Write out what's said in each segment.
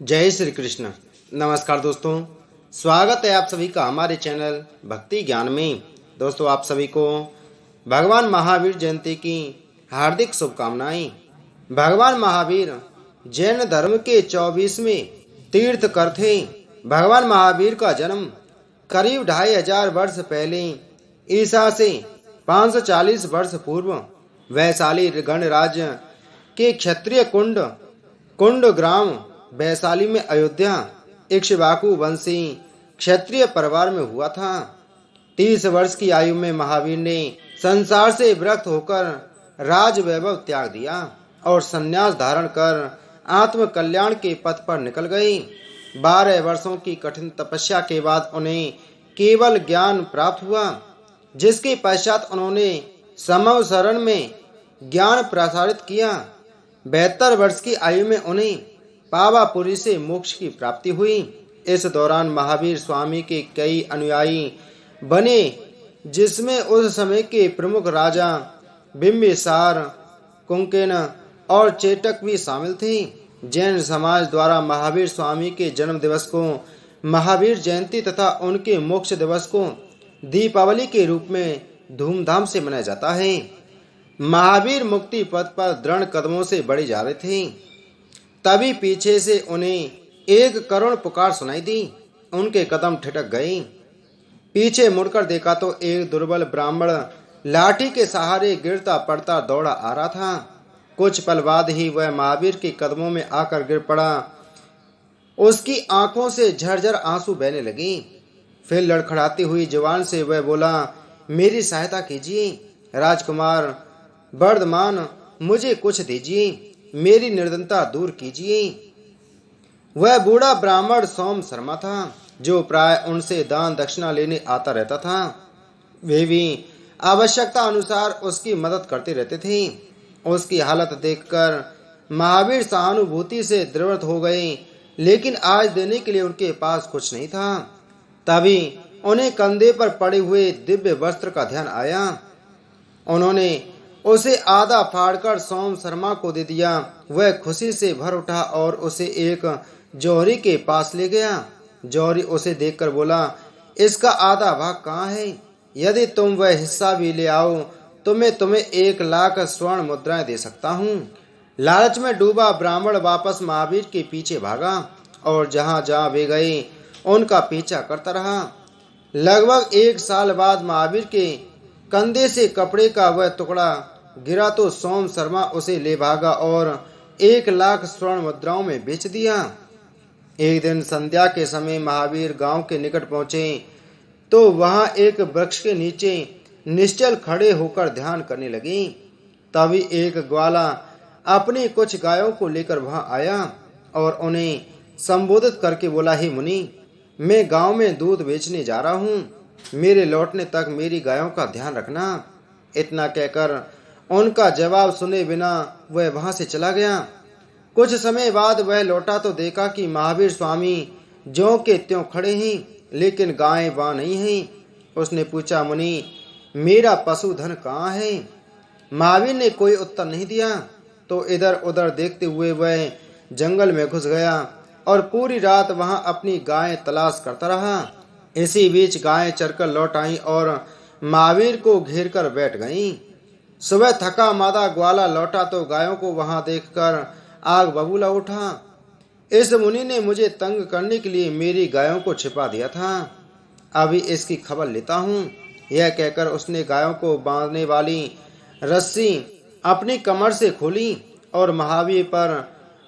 जय श्री कृष्ण। नमस्कार दोस्तों, स्वागत है आप सभी का हमारे चैनल भक्ति ज्ञान में। दोस्तों, आप सभी को भगवान महावीर जयंती की हार्दिक शुभकामनाएं। भगवान महावीर जैन धर्म के 24वें तीर्थकर थे। भगवान महावीर का जन्म करीब 2500 वर्ष पहले ईसा से 540 वर्ष पूर्व वैशाली गणराज्य के क्षत्रिय कुंड ग्राम वैशाली में अयोध्या इक्ष्वाकु वंशी क्षत्रिय परिवार में हुआ था। 30 वर्ष की आयु में महावीर ने संसार से विरक्त होकर राज वैभव त्याग दिया और संन्यास धारण कर आत्म कल्याण के पथ पर निकल गए। 12 वर्षों की कठिन तपस्या के बाद उन्हें केवल ज्ञान प्राप्त हुआ, जिसके पश्चात उन्होंने समव शरण में ज्ञान प्रसारित किया। 72 वर्ष की आयु में उन्हें पावापुरी से मोक्ष की प्राप्ति हुई। इस दौरान महावीर स्वामी के कई अनुयायी बने, जिसमें उस समय के प्रमुख राजा बिंबिसार, कुंकेन और चेटक भी शामिल थे। जैन समाज द्वारा महावीर स्वामी के जन्म दिवस को महावीर जयंती तथा उनके मोक्ष दिवस को दीपावली के रूप में धूमधाम से मनाया जाता है। महावीर मुक्ति पथ पर दृढ़ कदमों से बढ़े जा रहे थे, तभी पीछे से उन्हें एक करुण पुकार सुनाई दी। उनके कदम ठिठक गए। पीछे मुड़कर देखा तो एक दुर्बल ब्राह्मण लाठी के सहारे गिरता पड़ता दौड़ा आ रहा था। कुछ पल बाद ही वह महावीर के कदमों में आकर गिर पड़ा। उसकी आंखों से झरझर आंसू बहने लगे। फिर लड़खड़ाती हुई जुबान से वह बोला, मेरी सहायता कीजिए राजकुमार वर्धमान, मुझे कुछ दीजिए, मेरी निर्धनता दूर कीजिए। वह बूढ़ा ब्राह्मण सोम शर्मा था, जो प्राय उनसे दान दक्षिणा लेने आता रहता था। वे भी आवश्यकता अनुसार उसकी मदद करते रहते थे। उसकी हालत देखकर महावीर सहानुभूति से द्रवित हो गए, लेकिन आज देने के लिए उनके पास कुछ नहीं था। तभी उन्हें कंधे पर पड़े हुए दिव्य वस्त्र का ध्यान आया। उन्होंने उसे आधा फाड़कर सोम शर्मा को दे दिया। वह खुशी से भर उठा और उसे एक जौहरी के पास ले गया। जौहरी उसे देखकर बोला, इसका आधा भाग कहाँ है? यदि तुम वह हिस्सा भी ले आओ तो मैं तुम्हें 1 लाख स्वर्ण मुद्राएं दे सकता हूँ। लालच में डूबा ब्राह्मण वापस महावीर के पीछे भागा और जहाँ जहाँ वे गए उनका पीछा करता रहा। लगभग 1 साल बाद महावीर के कंधे से कपड़े का वह टुकड़ा गिरा तो सोम शर्मा उसे ले भागा और 1 लाख स्वर्ण मुद्राओं में बेच दिया। एक दिन संध्या के समय महावीर गांव के निकट पहुंचे तो वहां एक वृक्ष के नीचे निश्चल खड़े होकर ध्यान करने लगे। तभी एक ग्वाला अपनी कुछ गायों को लेकर वहां आया और उन्हें संबोधित करके बोला, हे मुनि, मैं गांव में दूध बेचने जा रहा हूँ, मेरे लौटने तक मेरी गायों का ध्यान रखना। इतना कहकर उनका जवाब सुने बिना वह वहां से चला गया। कुछ समय बाद वह लौटा तो देखा कि महावीर स्वामी ज्यों के त्यों खड़े हैं, लेकिन गायें वहां नहीं हैं। उसने पूछा, मुनि, मेरा पशुधन कहाँ है? महावीर ने कोई उत्तर नहीं दिया तो इधर उधर देखते हुए वह जंगल में घुस गया और पूरी रात वहां अपनी गायें तलाश करता रहा। इसी बीच गायें चरकर लौट आईं और महावीर को घेर कर बैठ गईं। सुबह थका मादा ग्वाला लौटा तो गायों को वहां देखकर आग बबूला उठा। इस मुनि ने मुझे तंग करने के लिए मेरी गायों को छिपा दिया था, अभी इसकी खबर लेता हूँ। यह कहकर उसने गायों को बांधने वाली रस्सी अपनी कमर से खोली और महावीर पर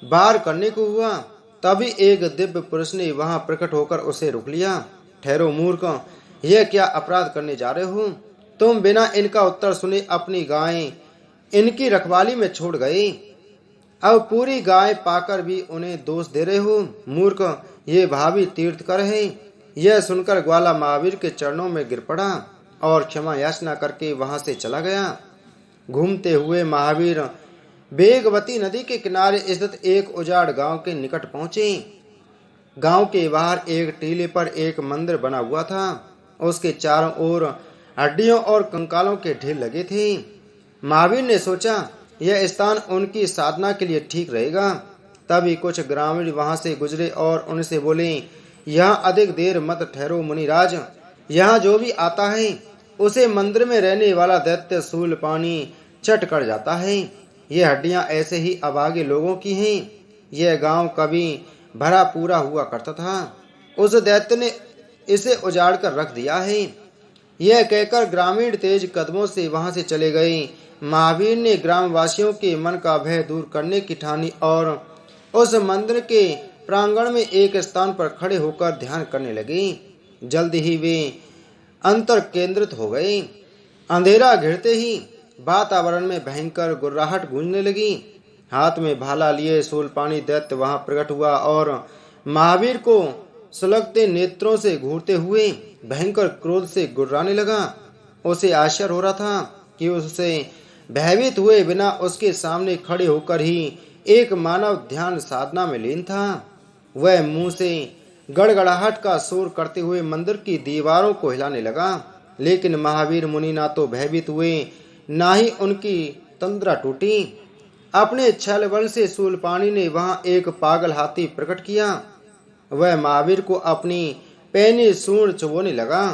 वार करने को हुआ। तभी एक दिव्य पुरुष ने वहां प्रकट होकर उसे रोक लिया। ठहरो मूर्ख, यह क्या अपराध करने जा रहे हो? तुम बिना इनका उत्तर सुने अपनी गायें इनकी रखवाली में छोड़ गए, अब पूरी गाय पाकर भी उन्हें दोष दे रहे हो। मूर्ख, ये भावी तीर्थकर है। यह सुनकर ग्वाला महावीर के चरणों में गिर पड़ा और क्षमा याचना करके वहां से चला गया। घूमते हुए महावीर वेगवती नदी के किनारे स्थित एक उजाड़ गांव के निकट पहुंचे। गांव के बाहर एक टीले पर एक मंदिर बना हुआ था। उसके चारों ओर हड्डियों और कंकालों के ढेर लगे थे। महावीर ने सोचा, यह स्थान उनकी साधना के लिए ठीक रहेगा। तभी कुछ ग्रामीण वहां से गुजरे और उनसे बोले, यहाँ अधिक देर मत ठहरो मुनिराज। यहाँ जो भी आता है उसे मंदिर में रहने वाला दैत्य शूलपाणी चट कर जाता है। ये हड्डियां ऐसे ही अभागे लोगों की हैं। यह गांव कभी भरा पूरा हुआ करता था, उस दैत्य ने इसे उजाड़ कर रख दिया है। यह कहकर ग्रामीण तेज कदमों से वहां से चले गए। महावीर ने ग्रामवासियों के मन का भय दूर करने की ठानी और उस मंदिर के प्रांगण में एक स्थान पर खड़े होकर ध्यान करने लगे। जल्दी ही वे अंतर केंद्रित हो गए। अंधेरा घिरते ही वातावरण में भयंकर गुर्राहट गूंजने लगी। हाथ में भाला लिए शूलपाणी दैत्य वहां प्रकट हुआ और महावीर को सुलगते नेत्रों से घूरते हुए भयंकर क्रोध से गुर्राने लगा। उसे आश्चर्य हो रहा था कि उससे भयभीत हुए बिना उसके सामने खड़े होकर ही एक मानव ध्यान साधना में लीन था। वह मुंह से गड़गड़ाहट का शोर करते हुए मंदिर की दीवारों को हिलाने लगा, लेकिन महावीर मुनि ना तो भयभीत हुए ना ही उनकी तंद्रा टूटी। अपने छल बल से शूलपाणी ने वहां एक पागल हाथी प्रकट किया। वह महावीर को अपनी पैनी सूंड चुभोने लगा,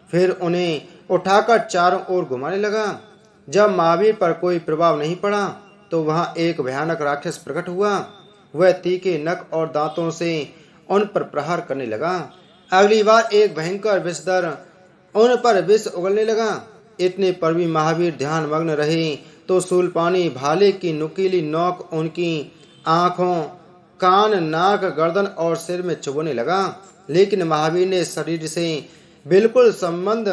फिर उन्हें उठाकर चारों ओर घुमाने लगा। जब महावीर पर कोई प्रभाव नहीं पड़ा तो वहां एक भयानक राक्षस प्रकट हुआ। वह तीखे नख और दांतों से उन पर प्रहार करने लगा। अगली बार एक भयंकर विषधर उन पर विष उगलने लगा। इतने पर भी महावीर ध्यान मग्न रहे तो शूलपाणी भाले की नुकीली नोक उनकी आंखों, कान, नाक, गर्दन और सिर में चुभने लगा, लेकिन महावीर ने शरीर से बिल्कुल संबंध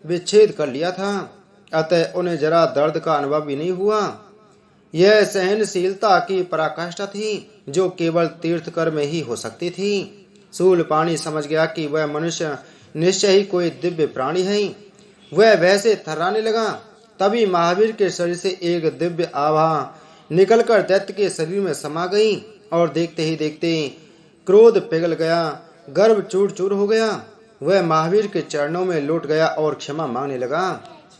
विच्छेद कर लिया था, अतः उन्हें जरा दर्द का अनुभव भी नहीं हुआ। यह सहनशीलता की पराकाष्ठा थी जो केवल तीर्थकर में ही हो सकती थी। शूलपाणी समझ गया कि वह मनुष्य निश्चय ही कोई दिव्य प्राणी है। वह वैसे थर्राने लगा। तभी महावीर के शरीर से एक दिव्य आभा निकलकर दैत्य के शरीर में समा गई और देखते ही देखते क्रोध पिघल गया, गर्भ चूर चूर हो गया। वह महावीर के चरणों में लौट गया और क्षमा मांगने लगा।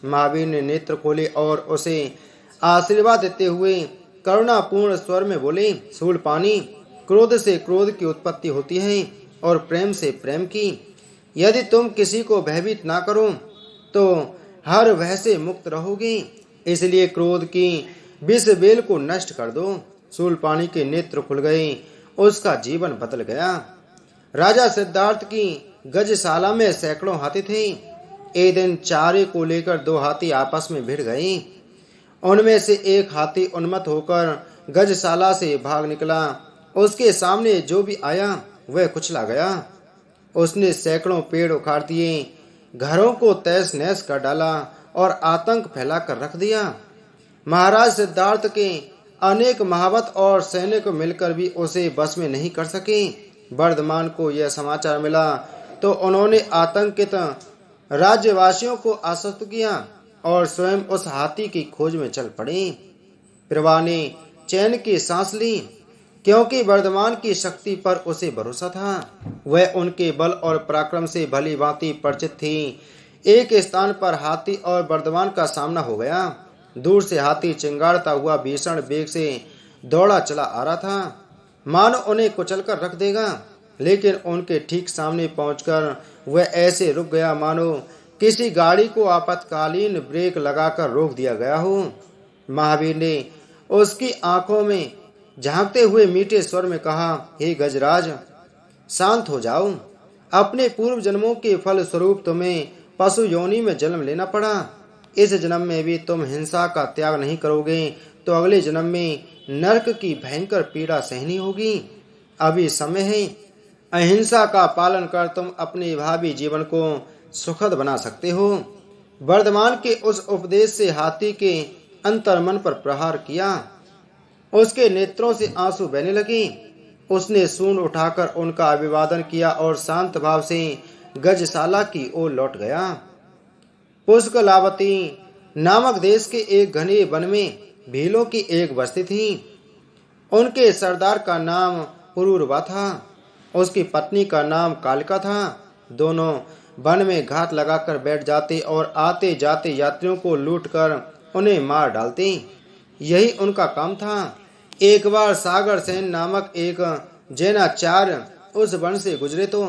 महावीर ने नेत्र खोले और उसे आशीर्वाद देते हुए करुणापूर्ण स्वर में बोले, शूलपाणी, क्रोध से क्रोध की उत्पत्ति होती है और प्रेम से प्रेम की। यदि तुम किसी को भयभीत ना करो तो हर भय से मुक्त रहोगे, इसलिए क्रोध की विष बेल को नष्ट कर दो। शूलपाणी के नेत्र खुल गए, उसका जीवन बदल गया। राजा सिद्धार्थ की गजशाला में सैकड़ों हाथी थे। एक दिन चारे को लेकर दो हाथी आपस में भिड़ गए। उनमें से एक हाथी उन्मत्त होकर गजशाला से भाग निकला। उसके सामने जो भी आया वह कुचला गया। उसने सैकड़ों पेड़ उखाड़ दिए, घरों को तहस नहस कर डाला और आतंक फैलाकर रख दिया। महाराज सिद्धार्थ के अनेक महावत और सैनिक मिलकर भी उसे बस में नहीं कर सके। वर्धमान को यह समाचार मिला तो उन्होंने आतंकित राज्यवासियों को आश्वस्त किया और स्वयं उस हाथी की खोज में चल पड़े। प्रभा ने चैन की सांस ली, क्योंकि वर्धमान की शक्ति पर उसे भरोसा था। वह उनके बल और पराक्रम से भली भांति परिचित थी। एक स्थान पर हाथी और वर्धमान का सामना हो गया। दूर से हाथी चिंगाड़ता हुआ भीषण वेग से दौड़ा चला आ रहा था, मानो उन्हें कुचल कर रख देगा, लेकिन उनके ठीक सामने पहुंचकर वह ऐसे रुक गया मानो किसी गाड़ी को आपातकालीन ब्रेक लगाकर रोक दिया गया हो। महावीर ने उसकी आंखों में झांकते हुए मीठे स्वर में कहा, हे गजराज, शांत हो जाओ। अपने पूर्व जन्मों के फल स्वरूप तुम्हें पशु योनि में जन्म लेना पड़ा। इस जन्म में भी तुम हिंसा का त्याग नहीं करोगे तो अगले जन्म में नरक की भयंकर पीड़ा सहनी होगी। अभी समय है, अहिंसा का पालन कर तुम अपने भावी जीवन को सुखद बना सकते हो। वर्धमान के उस उपदेश से हाथी के अंतर्मन पर प्रहार किया। उसके नेत्रों से आंसू बहने लगे। उसने सूंड उठाकर उनका अभिवादन किया और शांत भाव से गजशाला की ओर लौट गया। पुष्कलावती नामक देश के एक घने वन में भीलों की एक बस्ती थी। उनके सरदार का नाम पुरूरवा था, उसकी पत्नी का नाम कालिका था। दोनों वन में घात लगाकर बैठ जाते और आते जाते यात्रियों को लूटकर उन्हें मार डालते। यही उनका काम था। एक बार सागर सेन नामक एक जैनाचार्य उस वन से गुजरे तो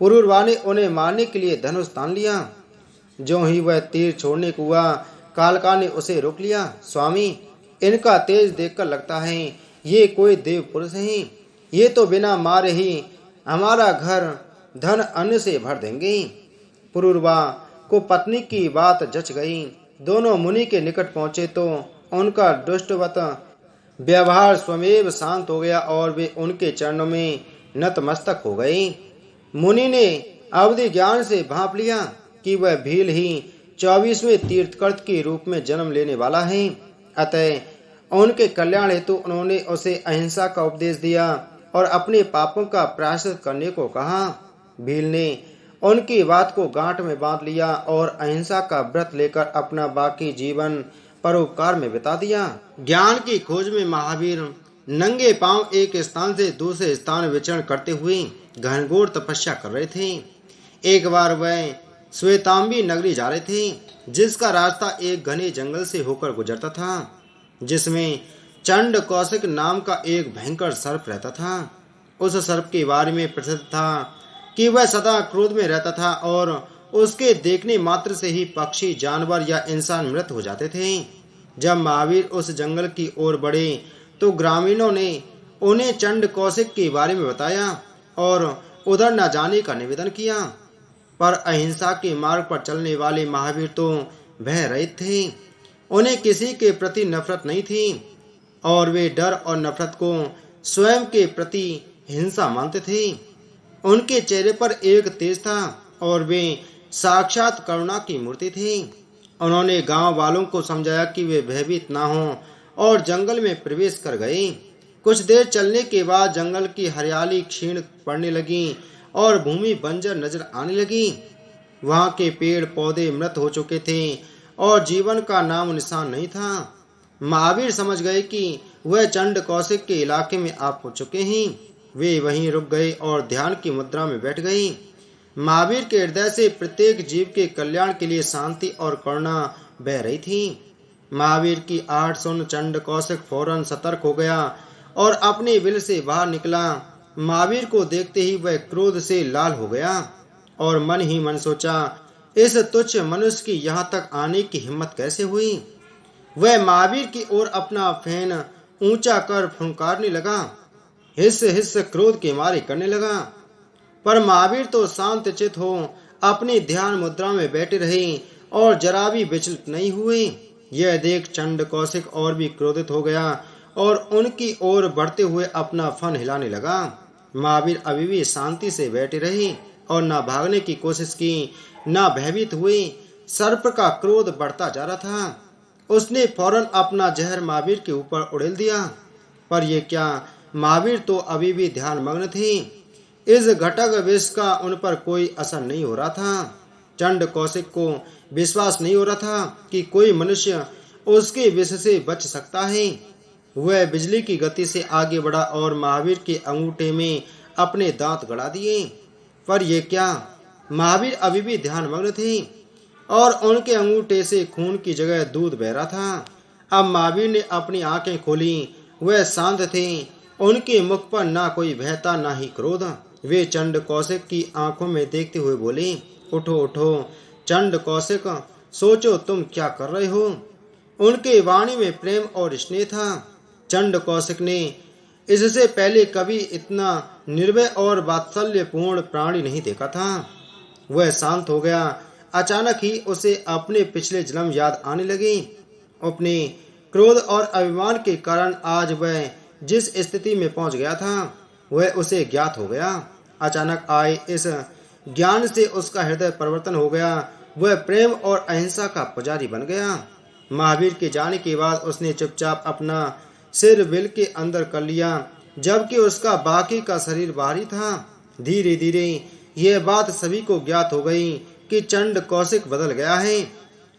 पुरुरवा ने उन्हें मारने के लिए धनुष तान लिया। जो ही वह तीर छोड़ने को हुआ, कालका ने उसे रोक लिया। स्वामी, इनका तेज देखकर लगता है ये कोई देव पुरुष हैं। ये तो बिना मारे ही हमारा घर धन अन्न से भर देंगे। पुरुरवा को पत्नी की बात जच गई। दोनों मुनि के निकट पहुंचे तो उनका दुष्टवत व्यवहार स्वमेव शांत हो गया और वे उनके चरणों में नतमस्तक हो गए। मुनि ने अवधि ज्ञान से भांप लिया कि वह भील ही 24वें तीर्थकृत के रूप में जन्म लेने वाला है। अतः उनके कल्याण हेतु उन्होंने उसे अहिंसा का उपदेश दिया और अपने पापों का प्रायश्चित करने को कहा। भील ने उनकी बात को गांठ में बांध लिया और अहिंसा का व्रत लेकर अपना बाकी जीवन परोपकार में बिता दिया। ज्ञान की खोज में महावीर नंगे पांव एक स्थान से दूसरे स्थान विचरण करते हुए घनघोर तपस्या कर रहे थे। एक बार वह श्वेतांबी नगरी जा रहे थे, जिसका रास्ता एक घने जंगल से होकर गुजरता था, जिसमें चंड कौशिक नाम का एक भयंकर सर्प रहता था। उस सर्प के बारे में प्रसिद्ध था कि वह सदा क्रोध में रहता था और उसके देखने मात्र से ही पक्षी, जानवर या इंसान मृत हो जाते थे। जब महावीर उस जंगल की ओर बढ़े तो ग्रामीणों ने उन्हें चंड कौशिक के बारे में बताया और उधर न जाने का निवेदन किया। पर अहिंसा के मार्ग पर चलने वाले महावीर तो भय रहित थे। उन्हें किसी के प्रति नफरत नहीं थी और वे डर और नफरत को स्वयं के प्रति हिंसा मानते थे। उनके चेहरे पर एक तेज था और वे साक्षात करुणा की मूर्ति थी। उन्होंने गांव वालों को समझाया कि वे भयभीत ना हों और जंगल में प्रवेश कर गए। कुछ देर चलने के बाद जंगल की हरियाली क्षीण पड़ने लगी और भूमि बंजर नजर आने लगी। वहां के पेड़ पौधे मृत हो चुके थे और जीवन का नाम निशान नहीं था। महावीर समझ गए कि वह चंड कौशिक के इलाके में आ पहुंच चुके हैं। वे वहीं रुक गए और ध्यान की मुद्रा में बैठ गए। महावीर के हृदय से प्रत्येक जीव के कल्याण के लिए शांति और करुणा बह रही थी। महावीर की आहट सुन चंड कौशिक फौरन सतर्क हो गया और अपने विल से बाहर निकला। महावीर को देखते ही वह क्रोध से लाल हो गया और मन ही मन सोचा, इस तुच्छ मनुष्य की यहाँ तक आने की हिम्मत कैसे हुई। वह महावीर की ओर अपना फैन ऊंचा कर फुंकारने लगा, हिस्स हिस्स क्रोध के मारे करने लगा। पर महावीर तो शांत चित हो अपनी ध्यान मुद्रा में बैठे रहे और जरा भी विचलित नहीं हुए। यह देख चंड कौशिक और भी क्रोधित हो गया और उनकी ओर बढ़ते हुए अपना फन हिलाने लगा। महावीर अभी भी शांति से बैठे रहे और न भागने की कोशिश की, न भयभीत हुए। सर्प का क्रोध बढ़ता जा रहा था। उसने फौरन अपना जहर महावीर के ऊपर उड़ेल दिया। पर यह क्या, महावीर तो अभी भी ध्यान मग्न थे। इस घटक विष का उन पर कोई असर नहीं हो रहा था। चंड कौशिक को विश्वास नहीं हो रहा था कि कोई मनुष्य उसके विष से बच सकता है। वह बिजली की गति से आगे बढ़ा और महावीर के अंगूठे में अपने दांत गड़ा दिए। पर यह क्या, महावीर अभी भी ध्यान मग्न थे और उनके अंगूठे से खून की जगह दूध बह रहा था। अब महावीर ने अपनी आंखें खोली। वह शांत थे। उनके मुख पर ना कोई भय था, ना ही क्रोध। वे चंड कौशिक की आंखों में देखते हुए बोले, उठो उठो चंड कौशिक, सोचो तुम क्या कर रहे हो। उनके वाणी में प्रेम और स्नेह था। चंड कौशिक ने इससे पहले कभी इतना निर्भय और वात्सल्यपूर्ण प्राणी नहीं देखा था। वह शांत हो गया। अचानक ही उसे अपने पिछले जन्म याद आने लगे। अपने क्रोध और अभिमान के कारण आज वह जिस स्थिति में पहुंच गया था वह उसे ज्ञात हो गया। अचानक आए इस ज्ञान से उसका हृदय परिवर्तन हो गया। वह प्रेम और अहिंसा का पुजारी बन गया। महावीर के जाने के बाद उसने चुपचाप अपना सिर विल के अंदर कर लिया, जबकि उसका बाकी का शरीर बाहरी था। धीरे धीरे यह बात सभी को ज्ञात हो गई कि चंड कौशिक बदल गया है।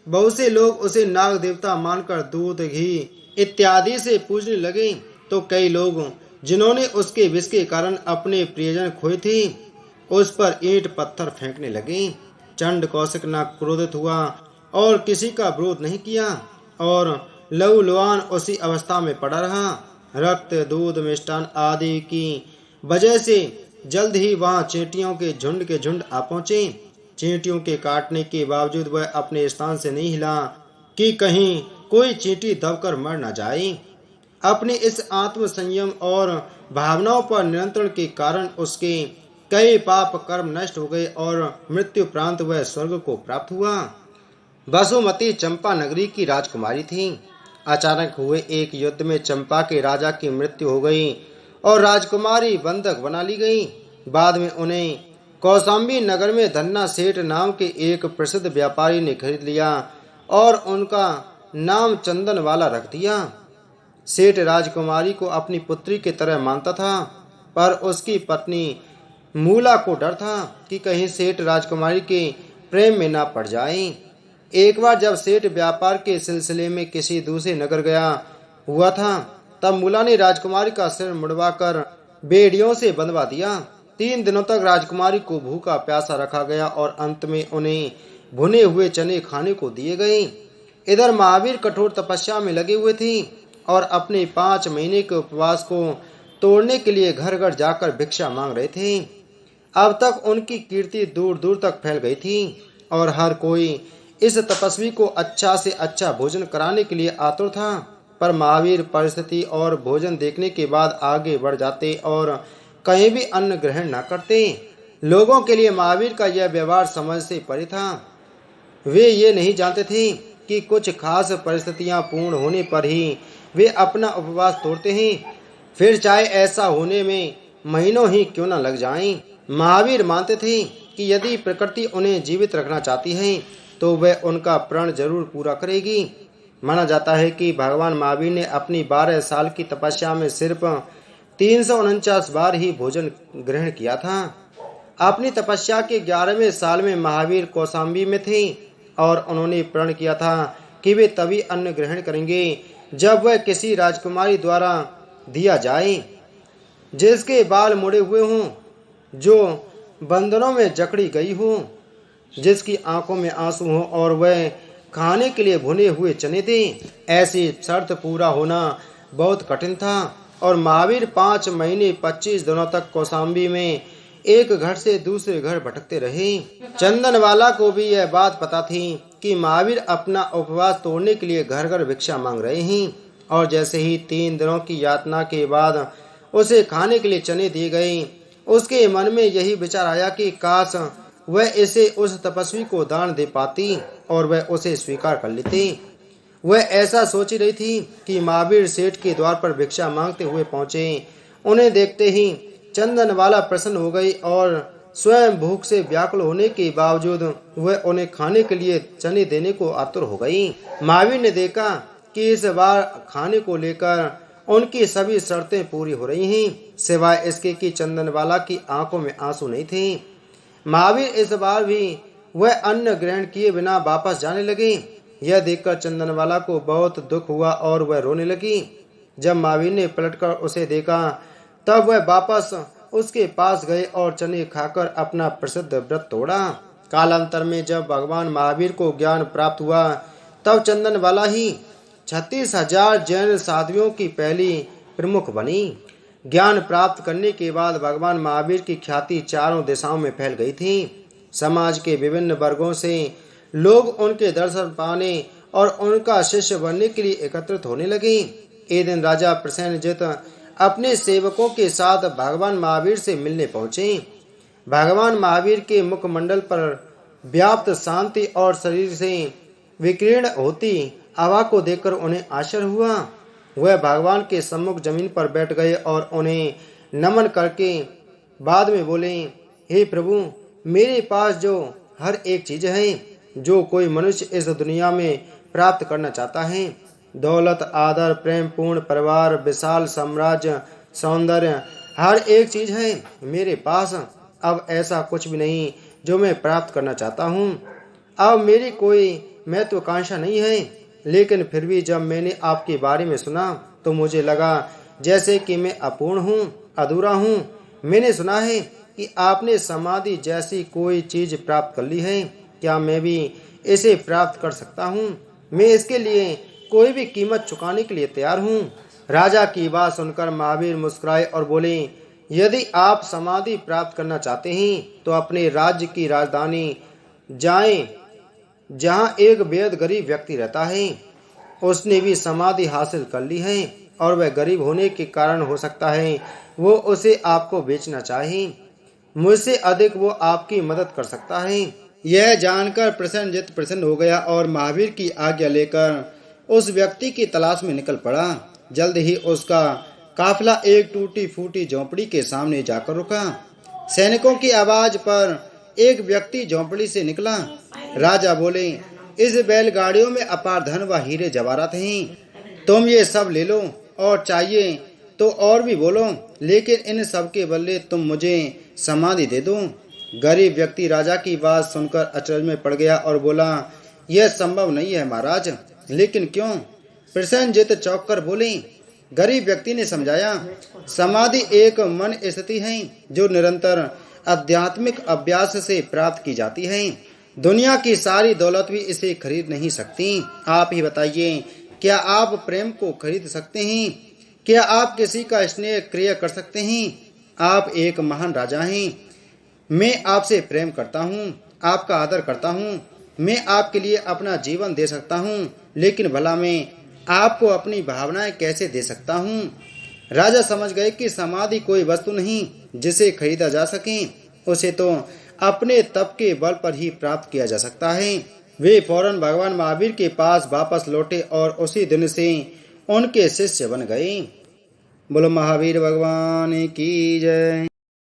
बहुत से लोग उसे नाग देवता मानकर दूध, घी इत्यादि से पूजने लगे, तो कई लोग जिन्होंने उसके विष के कारण अपने प्रियजन खोए थे उस पर ईंट पत्थर फेंकने लगे। चंड कौशिक न क्रोधित हुआ और किसी का विरोध नहीं किया और लहूलुहान उसी अवस्था में पड़ा रहा। रक्त, दूध, मिष्टान आदि की वजह से जल्द ही वहां चींटियों के झुंड आ पहुंचे। चींटियों के काटने के बावजूद वह अपने स्थान से नहीं हिला कि कहीं कोई चींटी दबकर मर न जाए। अपने इस आत्म संयम और भावनाओं पर नियंत्रण के कारण उसके कई पाप कर्म नष्ट हो गए और मृत्यु प्रांत वह स्वर्ग को प्राप्त हुआ। वसुमती चंपा नगरी की राजकुमारी थी। अचानक हुए एक युद्ध में चंपा के राजा की मृत्यु हो गई और राजकुमारी बंधक बना ली गई। बाद में उन्हें कौशाम्बी नगर में धन्ना सेठ नाम के एक प्रसिद्ध व्यापारी ने खरीद लिया और उनका नाम चंदन वाला रख दिया। सेठ राजकुमारी को अपनी पुत्री की तरह मानता था, पर उसकी पत्नी मूला को डर था कि कहीं सेठ राजकुमारी के प्रेम में ना पड़ जाए। एक बार जब सेठ व्यापार के सिलसिले में किसी दूसरे नगर गया हुआ था, तब मूला ने राजकुमारी का सिर मुड़वाकर बेड़ियों से बंधवा दिया। 3 दिनों तक राजकुमारी को भूखा प्यासा रखा गया और अंत में उन्हें भुने हुए चने खाने को दिए गए। इधर महावीर कठोर तपस्या में लगे हुए थे और अपने 5 महीने के उपवास को तोड़ने के लिए घर घर जाकर भिक्षा मांग रहे थे। अब तक उनकी कीर्ति दूर दूर तक फैल गई थी और हर कोई इस तपस्वी को अच्छा से अच्छा भोजन कराने के लिए आतुर था। पर महावीर परिस्थिति और भोजन देखने के बाद आगे बढ़ जाते और कहीं भी अन्न ग्रहण न करते। लोगों के लिए महावीर का यह व्यवहार समझ से परे था। वे ये नहीं जानते थे कि कुछ खास परिस्थितियां पूर्ण होने पर ही वे अपना उपवास तोड़ते हैं, फिर चाहे ऐसा होने में महीनों ही क्यों न लग जाएं। महावीर मानते थे कि यदि प्रकृति उन्हें जीवित रखना चाहती है तो वह उनका प्रण जरूर पूरा करेगी। माना जाता है कि भगवान महावीर ने अपनी 12 साल की तपस्या में सिर्फ 349 बार ही भोजन ग्रहण किया था। अपनी तपस्या के 11वें साल में महावीर कौशाम्बी में थे और उन्होंने प्रण किया था कि वे तभी अन्न ग्रहण करेंगे जब वह किसी राजकुमारी द्वारा दिया जाए जिसके बाल मुड़े हुए हों, जो बंधनों में जकड़ी गई हो, जिसकी आंखों में आंसू हो और वह खाने के लिए भुने हुए चने थे। ऐसी शर्त पूरा होना बहुत कठिन था और महावीर 5 महीने 25 दिनों तक कौशाम्बी में एक घर से दूसरे घर भटकते रहे। चंदनवाला को भी यह बात पता थी कि महावीर अपना उपवास तोड़ने के लिए घर घर भिक्षा मांग रहे हैं और जैसे ही 3 दिनों की यातना के बाद उसे खाने के लिए चने दिए गए, उसके मन में यही विचार आया कि काश वह इसे उस तपस्वी को दान दे पाती और वह उसे स्वीकार कर लेती। वह ऐसा सोच रही थी कि महावीर सेठ के द्वार पर भिक्षा मांगते हुए पहुंचे। उन्हें देखते ही चंदनवाला प्रसन्न हो गई और स्वयं भूख से व्याकुल होने के बावजूद वह उन्हें खाने के लिए चने देने को आतुर हो गई। महावीर ने देखा कि इस बार खाने को लेकर उनकी सभी शर्तें पूरी हो रही हैं, सिवाय इसके कि चंदनवाला की आंखों में आंसू नहीं थे। महावीर इस बार भी वह अन्न ग्रहण किए बिना वापस जाने लगे। यह देखकर चंदनवाला को बहुत दुख हुआ और वह रोने लगी। जब महावीर ने पलटकर उसे देखा तब वह वापस उसके पास गए और चने खाकर अपना प्रसिद्ध व्रत तोड़ा। कालांतर में जब भगवान महावीर को ज्ञान प्राप्त हुआ तब चंदनवाला ही 36,000 जैन साधुओं की पहली प्रमुख बनी। ज्ञान प्राप्त करने के बाद भगवान महावीर की ख्याति चारों दिशाओं में फैल गई थी। समाज के विभिन्न वर्गों से लोग उनके दर्शन पाने और उनका शिष्य बनने के लिए एकत्रित होने लगे। एक दिन राजा प्रसेनजित अपने सेवकों के साथ भगवान महावीर से मिलने पहुंचे। भगवान महावीर के मुखमंडल पर व्याप्त शांति और शरीर से विकीर्ण होती आभा को देखकर उन्हें आश्चर्य हुआ। वह भगवान के सम्मुख जमीन पर बैठ गए और उन्हें नमन करके बाद में बोले, हे प्रभु, मेरे पास जो हर एक चीज है जो कोई मनुष्य इस दुनिया में प्राप्त करना चाहता है, दौलत, आदर, प्रेम पूर्ण परिवार, विशाल साम्राज्य, सौंदर्य, हर एक चीज है मेरे पास। अब ऐसा कुछ भी नहीं जो मैं प्राप्त करना चाहता हूँ। अब मेरी कोई महत्वाकांक्षा नहीं है, लेकिन फिर भी जब मैंने आपके बारे में सुना तो मुझे लगा जैसे कि मैं अपूर्ण हूँ, अधूरा हूँ। मैंने सुना है कि आपने समाधि जैसी कोई चीज प्राप्त कर ली है। क्या मैं भी इसे प्राप्त कर सकता हूँ? मैं इसके लिए कोई भी कीमत चुकाने के लिए तैयार हूँ। राजा की बात सुनकर महावीर मुस्कुराए और बोले, यदि आप समाधि प्राप्त करना चाहते हैं तो अपने राज्य की राजधानी जाएं, जहां एक बेहद गरीब व्यक्ति रहता है। उसने भी समाधि हासिल कर ली है और वह गरीब होने के कारण हो सकता है वो उसे आपको बेचना चाहे। मुझसे अधिक वो आपकी मदद कर सकता है। यह जानकर प्रसन्नजित प्रसन्न हो गया और महावीर की आज्ञा लेकर उस व्यक्ति की तलाश में निकल पड़ा। जल्द ही उसका काफिला एक टूटी फूटी झोंपड़ी के सामने जाकर रुका। सैनिकों की आवाज पर एक व्यक्ति झोंपड़ी से निकला। राजा बोले, इस बैलगाड़ियों में अपार धन व हीरे जवाहरात हैं, तुम ये सब ले लो और चाहिए तो और भी बोलो, लेकिन इन सब के बदले तुम मुझे समाधि दे दो। गरीब व्यक्ति राजा की बात सुनकर अचरज में पड़ गया और बोला, यह संभव नहीं है महाराज। लेकिन क्यों? प्रसन्नजित चौंक कर बोले। गरीब व्यक्ति ने समझाया, समाधि एक मन स्थिति है जो निरंतर आध्यात्मिक अभ्यास से प्राप्त की जाती है। दुनिया की सारी दौलत भी इसे खरीद नहीं सकती। आप ही बताइए, क्या आप प्रेम को खरीद सकते हैं? क्या आप किसी का स्नेह क्रिया कर सकते हैं? आप एक महान राजा हैं। मैं आपसे प्रेम करता हूँ, आपका आदर करता हूँ, मैं आपके लिए अपना जीवन दे सकता हूँ, लेकिन भला मैं आपको अपनी भावनाएं कैसे दे सकता हूँ? राजा समझ गए कि समाधि कोई वस्तु नहीं जिसे खरीदा जा सके, उसे तो अपने तप के बल पर ही प्राप्त किया जा सकता है। वे फौरन भगवान महावीर के पास वापस लौटे और उसी दिन से उनके शिष्य बन गए। बोलो महावीर भगवान की जय।